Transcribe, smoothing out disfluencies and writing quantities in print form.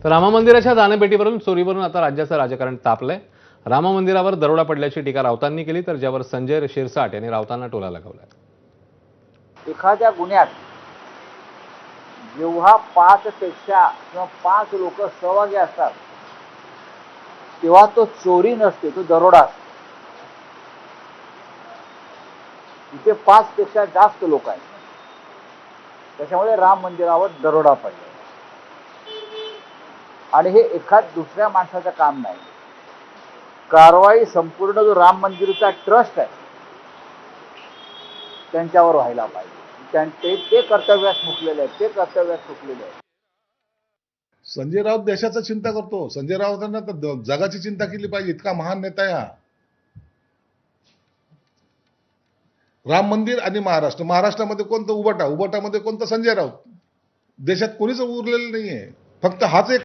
तर राम मंदिराच्या दानपेटीवरून चोरीवरून आता राज्याचं राजकारण तापलंय। राम मंदिरावर दरोडा पडल्याची टीका राऊतांनी केली, तर ज्यावर संजय शिरसाट यांनी राऊतांना टोला लगावलाय। एखाद्या गुन्ह्यात जेव्हा 5 पेक्षा किंवा 5 लोक सहभागी असतात तेव्हा तो चोरी नसते, तो दरोडा असतो। इथे 5 पेक्षा जास्त लोक आहेत, त्याच्यामुळे राम मंदिरावर दरोडा पडला आणि हे एखाद दुसऱ्या माणसाचं काम नाही। कारवाई संपूर्ण जो राम मंदिरचा ट्रस्ट आहे त्यांच्यावर व्हायला पाहिजे। ते कर्तव्यास मुकलेले आहेत, ते कर्तव्यास चुकलेले आहेत। संजय राऊत देशाची चिंता करतो। संजय राऊतांना तर जगाची चिंता केली पाहिजे, इतका महान नेता आहे हा। राम मंदिर आणि महाराष्ट्रामध्ये कोणतं उबाटामध्ये कोणतं संजय राऊत? देशात कोणीच उरलेलं नाहीये, फक्त हाच एक